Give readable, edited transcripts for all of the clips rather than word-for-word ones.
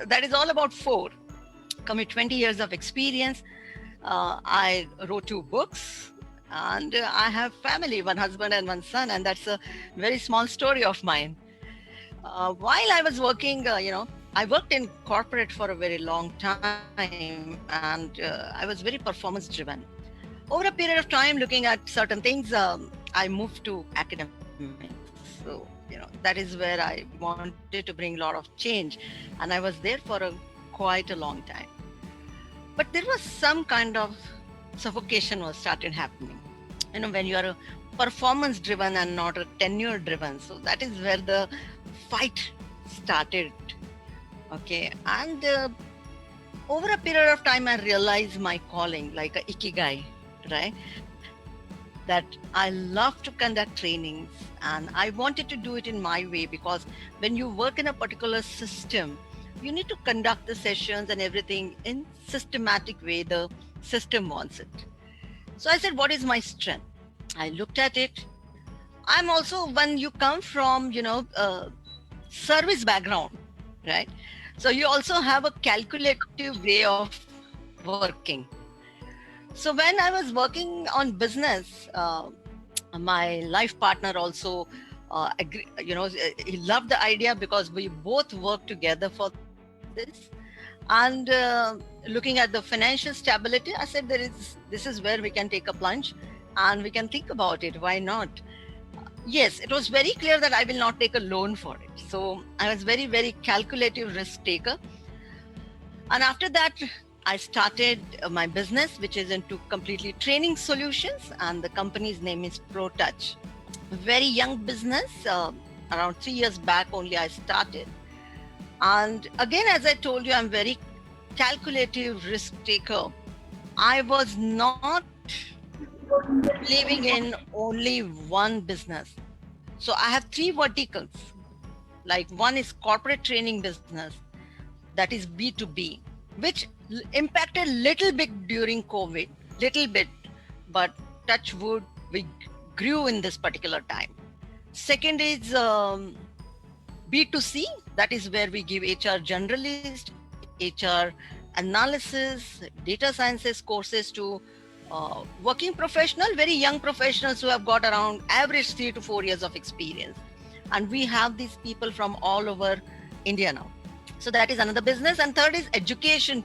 that is all about four. Come with 20 years of experience. I wrote 2 books, and I have family, one husband and one son, and that's a very small story of mine. While I was working, I worked in corporate for a very long time, and I was very performance driven. Over a period of time, looking at certain things, I moved to academics. So, that is where I wanted to bring a lot of change, and I was there for quite a long time. But there was some kind of suffocation was started happening. When you are a performance driven and not a tenure driven, so that is where the fight started. Okay, and over a period of time, I realized my calling, like a ikigai, right? That I love to conduct trainings, and I wanted to do it in my way, because when you work in a particular system, you need to conduct the sessions and everything in systematic way the system wants it. So I said, what is my strength? I looked at it. I'm also, when you come from, service background, right? So you also have a calculative way of working. So when I was working on business, my life partner also he loved the idea, because we both worked together for this. And looking at the financial stability, I said, this is where we can take a plunge and we can think about it. Why not? Yes, it was very clear that I will not take a loan for it. So I was very, very calculative risk taker. And after that, I started my business, which is into completely training solutions. And the company's name is ProTouch. A very young business. Around 3 years back only I started. And again, as I told you, I'm very calculative risk taker. I was not believing in only one business. So I have 3 verticals. Like, one is corporate training business, that is B2B, which impacted little bit during COVID, little bit, but touch wood, we grew in this particular time. Second is B2C, that is where we give HR generalist, HR analysis, data sciences courses to working professional, very young professionals who have got around average 3 to 4 years of experience. And we have these people from all over India now. So that is another business. And third is education,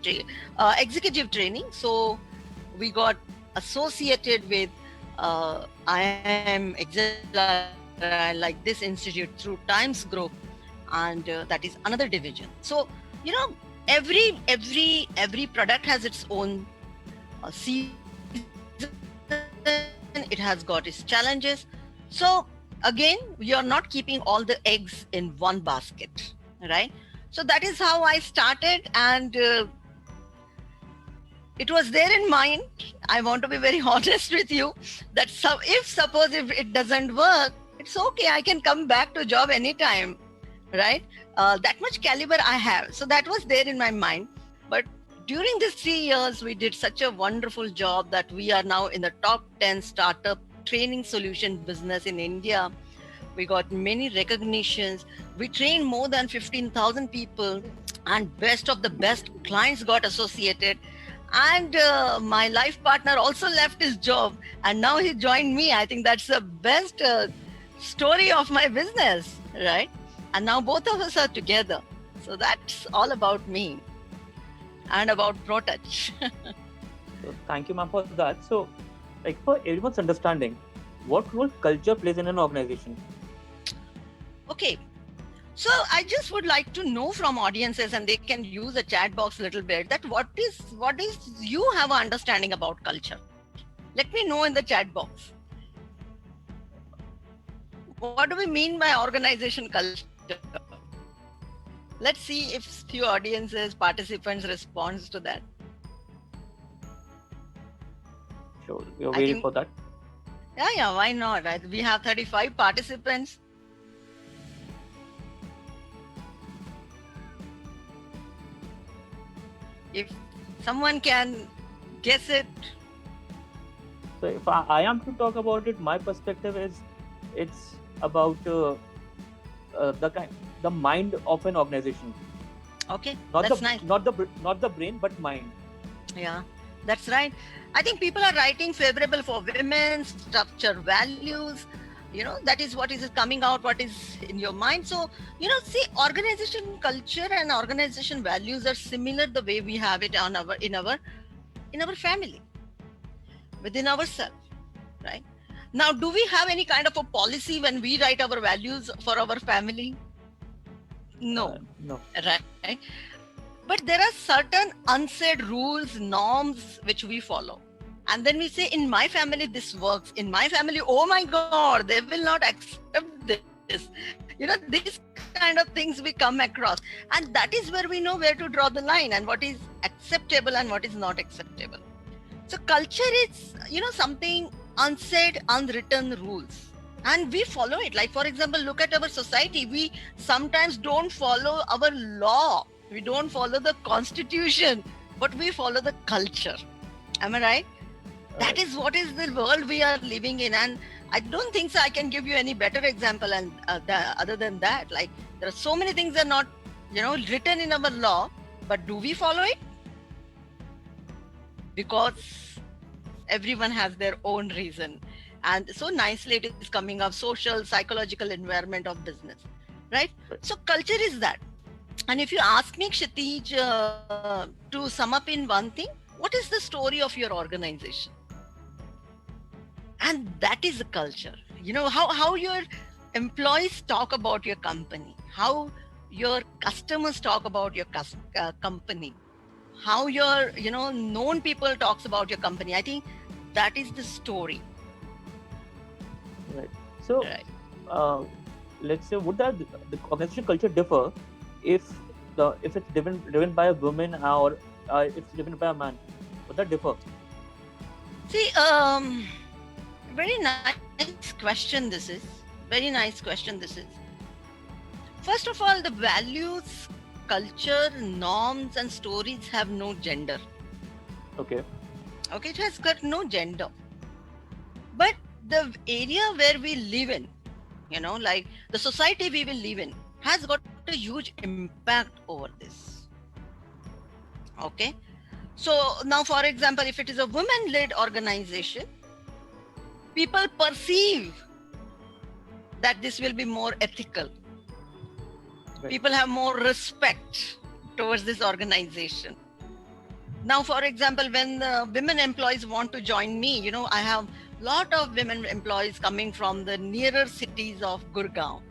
executive training. So we got associated with IIM like this institute through Times Group, and that is another division. So every product has its own season. It has got its challenges. So again, you're not keeping all the eggs in one basket, right? So that is how I started, and it was there in mind. I want to be very honest with you that if it doesn't work, it's okay. I can come back to job anytime, right? That much caliber I have. So that was there in my mind. But during these 3 years, we did such a wonderful job that we are now in the top 10 startup training solution business in India. We got many recognitions. We trained more than 15,000 people, and best of the best clients got associated. And my life partner also left his job, and now he joined me. I think that's the best story of my business, right? And now both of us are together. So that's all about me and about ProTouch. So thank you, ma'am, for that. So, for everyone's understanding, what role culture plays in an organization? Okay. So I just would like to know from audiences, and they can use the chat box a little bit, that what is you have an understanding about culture. Let me know in the chat box. What do we mean by organization culture? Let's see if few audiences, participants responds to that. Sure, we're waiting for that. Yeah, why not? We have 35 participants. If someone can guess it. So if I am to talk about it, my perspective is it's about the mind of an organization. Okay, Not that's the nice. not the brain, but mind. Yeah, that's right. I think people are writing favorable for women, structure values. That is what is coming out, what is in your mind. So, see, organization culture and organization values are similar the way we have it in our family, within ourselves, right? Now, do we have any kind of a policy when we write our values for our family? No, No. right? But there are certain unsaid rules, norms which we follow. And then we say, in my family, this works. In my family, oh my God, they will not accept this. These kind of things we come across. And that is where we know where to draw the line and what is acceptable and what is not acceptable. So culture is, something unsaid, unwritten rules. And we follow it. Like, for example, look at our society. We sometimes don't follow our law. We don't follow the constitution, but we follow the culture. Am I right? That is what is the world we are living in. And I don't think so I can give you any better example and other than that. Like, there are so many things that are not, written in our law, but do we follow it? Because everyone has their own reason. And so nicely it is coming up, social, psychological environment of business, right? So culture is that. And if you ask me, Kshitij, to sum up in one thing, what is the story of your organization? And that is the culture. How your employees talk about your company, how your customers talk about your company, how your known people talks about your company. I think that is the story. Right. So, right. Let's say, would the organization culture differ if it's driven by a woman or it's driven by a man? Would that differ? See, very nice question this is. Very nice question this is. First of all, the values, culture, norms, and stories have no gender. Okay. Okay, it has got no gender. But the area where we live in, like the society we will live in, has got a huge impact over this. Okay. So now, for example, if it is a women-led organization, people perceive that this will be more ethical. Right. People have more respect towards this organization. Now, for example, when the women employees want to join me, I have a lot of women employees coming from the nearer cities of Gurgaon.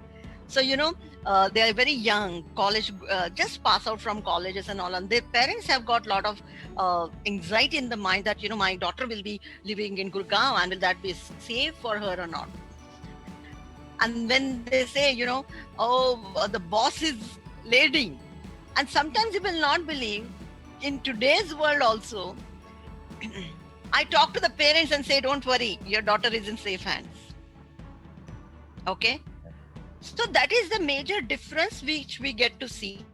So, they are very young, college, just pass out from colleges and all. And their parents have got a lot of anxiety in the mind that, my daughter will be living in Gurgaon and will that be safe for her or not? And when they say, the boss is lady. And sometimes you will not believe, in today's world also, I talk to the parents and say, don't worry, your daughter is in safe hands. Okay. So that is the major difference which we get to see.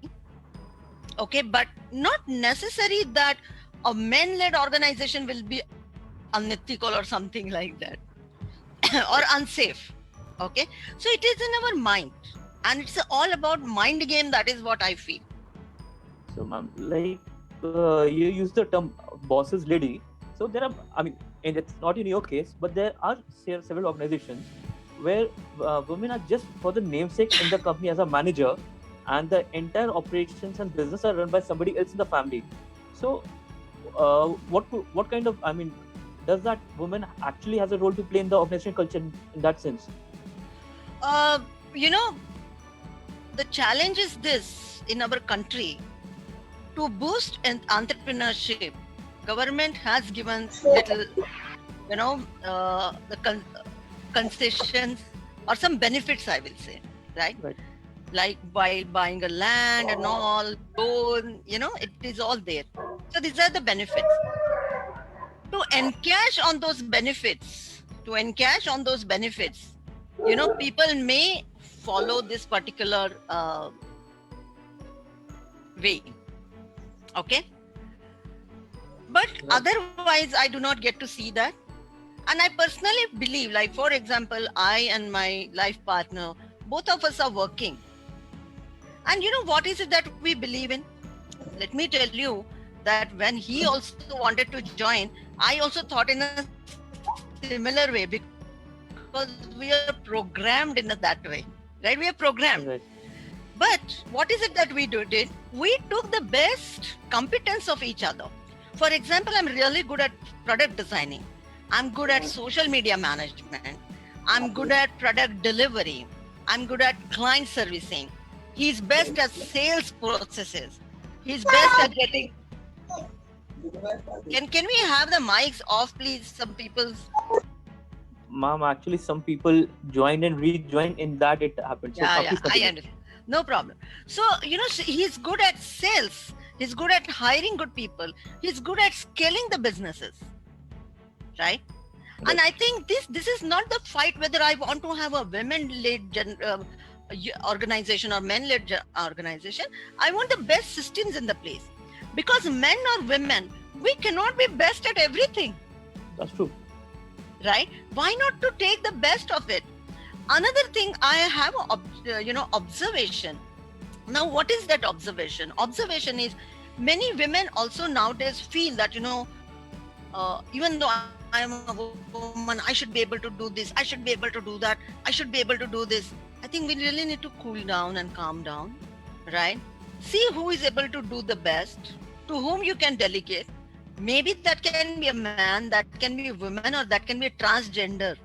Okay, but not necessary that a men-led organization will be unethical or something like that or unsafe. Okay, so it is in our mind and it's all about mind game. That is what I feel. So, ma'am, like you use the term boss's lady. So there are, and it's not in your case, but there are several organizations where women are just for the namesake in the company as a manager, and the entire operations and business are run by somebody else in the family. So, what kind of, does that woman actually has a role to play in the organization culture in that sense? The challenge is this in our country. To boost entrepreneurship, government has given little, the concessions or some benefits, I will say, right? Like while buying a land and all, loan, it is all there. So these are the benefits. To encash on those benefits, people may follow this particular way. Okay. But otherwise, I do not get to see that. And I personally believe, like, for example, I and my life partner, both of us are working. And you know what is it that we believe in? Let me tell you that when he also wanted to join, I also thought in a similar way because we are programmed in that way, right? We are programmed. Right. But what is it that we did? We took the best competence of each other. For example, I'm really good at product designing. I'm good at social media management. I'm good at product delivery. I'm good at client servicing. He's best at sales processes. He's best at getting. Can we have the mics off, please? Some people's. Ma'am, actually, some people joined and rejoined. In that, it happened. So, Yeah, please I continue. understand. No problem. So, he's good at sales. He's good at hiring good people. He's good at scaling the businesses, right? And I think this is not the fight whether I want to have a women-led organization or men-led organization. I want the best systems in the place, because men or women, we cannot be best at everything, That's true. right? Why not to take the best of it? Another thing I have, observation. Now, what is that observation? Observation is many women also nowadays feel that, even though I am a woman, I should be able to do this, I should be able to do that, I should be able to do this. I think we really need to cool down and calm down, right? See who is able to do the best, to whom you can delegate. Maybe that can be a man, that can be a woman, or that can be a transgender.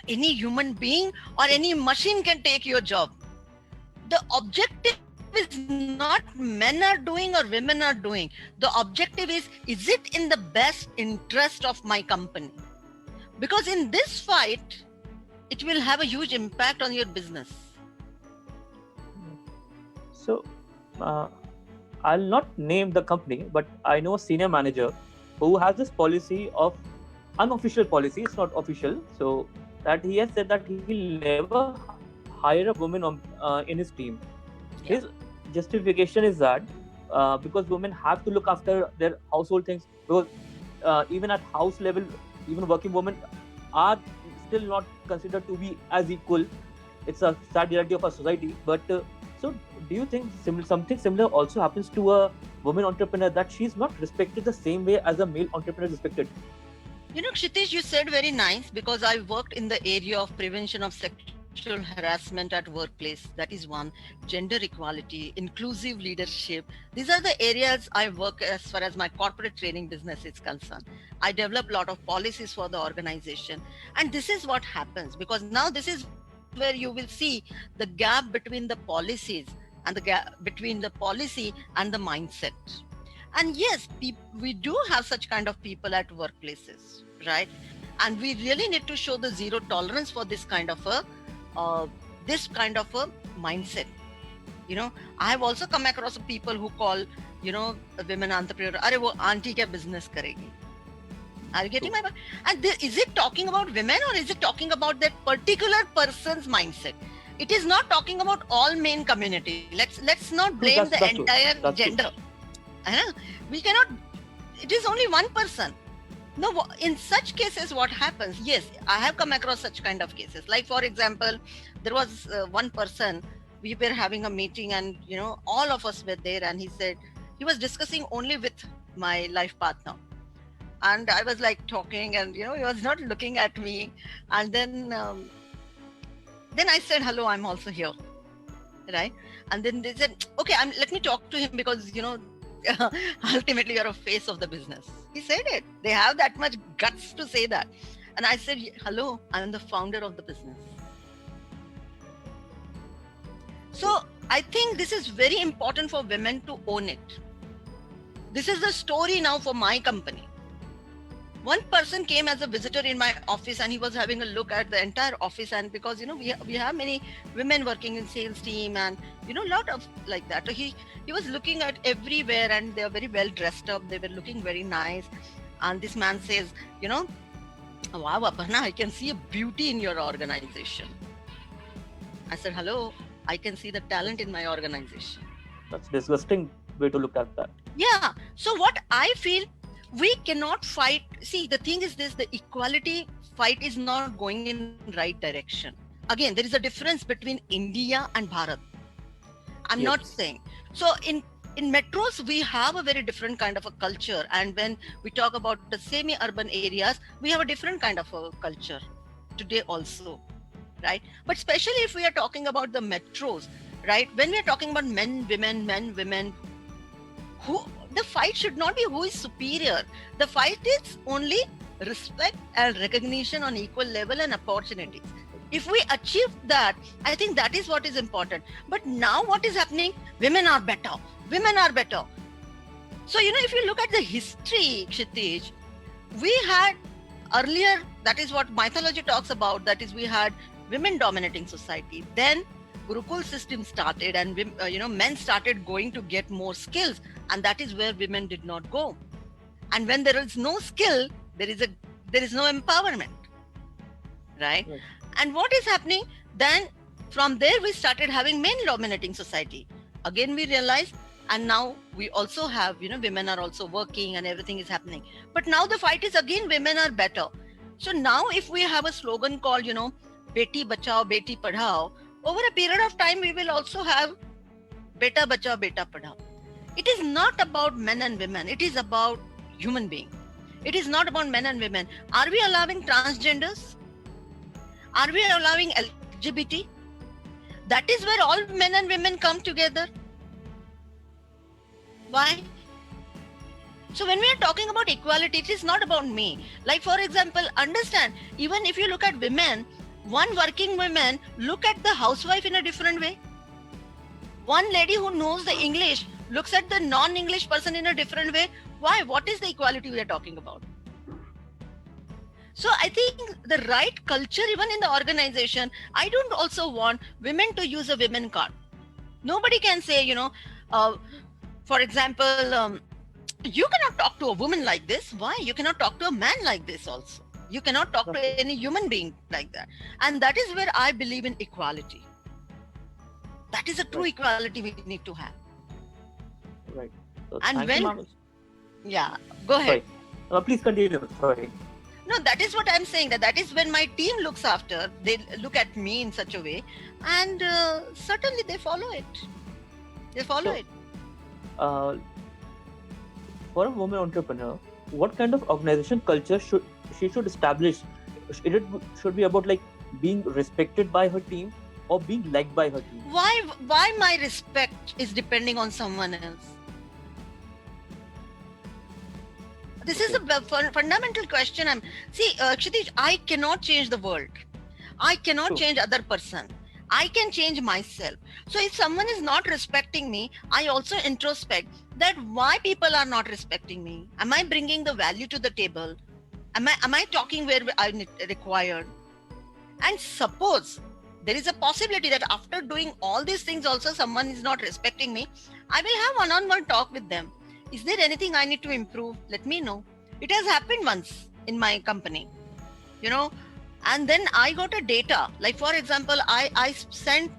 Any human being or any machine can take your job. The objective is not men are doing or women are doing. The objective is it in the best interest of my company? Because in this fight, it will have a huge impact on your business. So, I'll not name the company, but I know a senior manager who has this policy of unofficial policy. It's not official. So that he has said that he will never hire a woman in his team. Yeah. His justification is that because women have to look after their household things. Because even at house level, even working women are still not considered to be as equal. It's a sad reality of our society. But so, do you think something similar also happens to a woman entrepreneur, that she's not respected the same way as a male entrepreneur is respected? Kshitish, you said very nice, because I worked in the area of prevention of sexual harassment at workplace. That is one. Gender equality, inclusive leadership. These are the areas I work as far as my corporate training business is concerned. I develop a lot of policies for the organization. And this is what happens, because now this is where you will see the gap between the policies and the gap between the policy and the mindset. And yes, we do have such kind of people at workplaces, right? And we really need to show the zero tolerance for this kind of a mindset. I have also come across people who call, a women entrepreneur, "Arey wo auntie kya business karegi?" Are you getting my point? And is it talking about women, or is it talking about that particular person's mindset? It is not talking about all main community. Let's not blame the entire gender. We cannot. It is only one person. No, in such cases, what happens? Yes, I have come across such kind of cases. Like, for example, there was one person, we were having a meeting, and all of us were there, and he said he was discussing only with my life partner. And I was like talking, and he was not looking at me. And then I said, "Hello, I'm also here," right? And then they said, "Okay, let me talk to him, because ultimately you're a face of the business." He said it. They have that much guts to say that. And I said, "Hello, I'm the founder of the business." So I think this is very important for women to own it. This is the story now for my company. One person came as a visitor in my office, and he was having a look at the entire office. And because we have many women working in sales team, and a lot of like that. So he was looking at everywhere, and they are very well dressed up. They were looking very nice. And this man says, "Wow, Aparna, I can see a beauty in your organization." I said, "Hello, I can see the talent in my organization." That's disgusting way to look at that. Yeah. So what I feel, we cannot fight. See, the thing is this: the equality fight is not going in right direction. Again, there is a difference between India and Bharat. I'm Yes. not saying. So in metros, we have a very different kind of a culture. And when we talk about the semi-urban areas, we have a different kind of a culture today also, right? But especially if we are talking about the metros, right? When we are talking about men, women, who the fight should not be who is superior. The fight is only respect and recognition on equal level and opportunities. If we achieve that, I think that is what is important. But now what is happening? Women are better. Women are better. So, if you look at the history, Kshitij, we had earlier, that is what mythology talks about, that is we had women dominating society. Then Gurukul system started, and men started going to get more skills, and that is where women did not go. And when there is no skill, there is no empowerment, right? Right. And what is happening then? From there we started having men dominating society. Again we realized, and now we also have, women are also working and everything is happening. But now the fight is again women are better. So now if we have a slogan called, Beti Bachao, Beti Padhao, over a period of time we will also have Beta Bachao, Beta Padhao. It is not about men and women. It is about human being. It is not about men and women. Are we allowing transgenders? Are we allowing LGBT? That is where all men and women come together. Why? So when we are talking about equality, it is not about me. Like, for example, understand, even if you look at women, one working woman look at the housewife in a different way. One lady who knows the English looks at the non-English person in a different way. Why? What is the equality we are talking about? So I think the right culture, even in the organization, I don't also want women to use a women card. Nobody can say, for example, you cannot talk to a woman like this. Why? You cannot talk to a man like this also. You cannot talk to any human being like that. And that is where I believe in equality. That is a true equality we need to have. Right. So And thank you, when- ma'am. Yeah, go ahead. Sorry. Please continue. Sorry. No, that is what I'm saying. That is when my team looks after. They look at me in such a way, and certainly they follow it. They follow So- it. For a woman entrepreneur, what kind of organization culture should she establish? It should be about like being respected by her team or being liked by her team. Why my respect is depending on someone else? This is a fundamental question. Kshitij, I cannot change the world. I cannot True. change other person. I can change myself. So if someone is not respecting me, I also introspect that why people are not respecting me. Am I bringing the value to the table? Am I talking where I required? And suppose there is a possibility that after doing all these things also someone is not respecting me, I will have one-on-one talk with them. Is there anything I need to improve? Let me know. It has happened once in my company, and then I got a data. Like, for example, I sent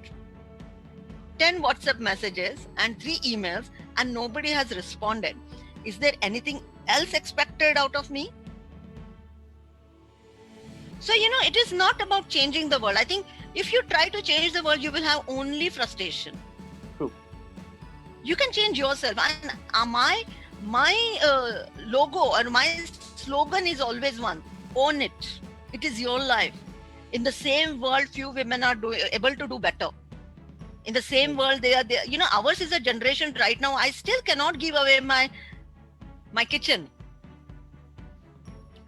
10 WhatsApp messages and 3 emails and nobody has responded. Is there anything else expected out of me? So, it is not about changing the world. I think if you try to change the world, you will have only frustration. True. You can change yourself. And my logo or my slogan is always one: own it. It is your life. In the same world, few women are able to do better. In the same world, they are there. Ours is a generation right now. I still cannot give away my kitchen.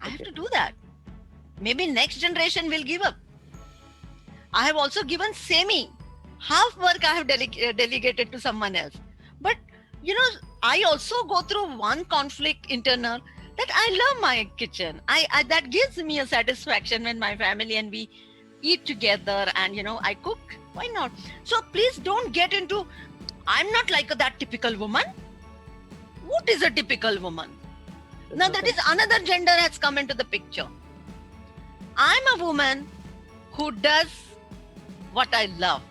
I have to do that. Maybe next generation will give up. I have also given half work I have delegated to someone else. But, I also go through one conflict internal that I love my kitchen. I that gives me a satisfaction when my family and we eat together and, I cook. Why not? So please don't get into, I'm not like that typical woman. What is a typical woman? Now that is another gender has come into the picture. I'm a woman who does what I love.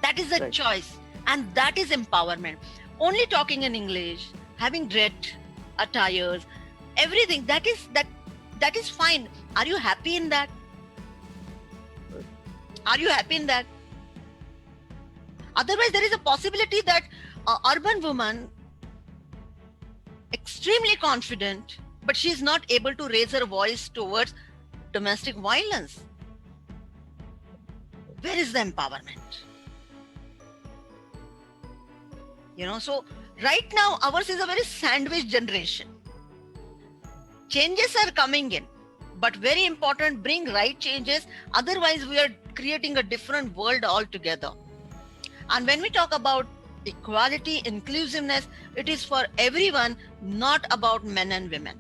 That is a Right. choice, and that is empowerment. Only talking in English, having red attires, everything, that is fine. Are you happy in that? Right. Are you happy in that? Otherwise, there is a possibility that urban woman, extremely confident, but she's not able to raise her voice towards domestic violence. Where is the empowerment? So right now ours is a very sandwich generation. Changes are coming in, but very important, bring right changes. Otherwise, we are creating a different world altogether. And when we talk about equality, inclusiveness, it is for everyone, not about men and women.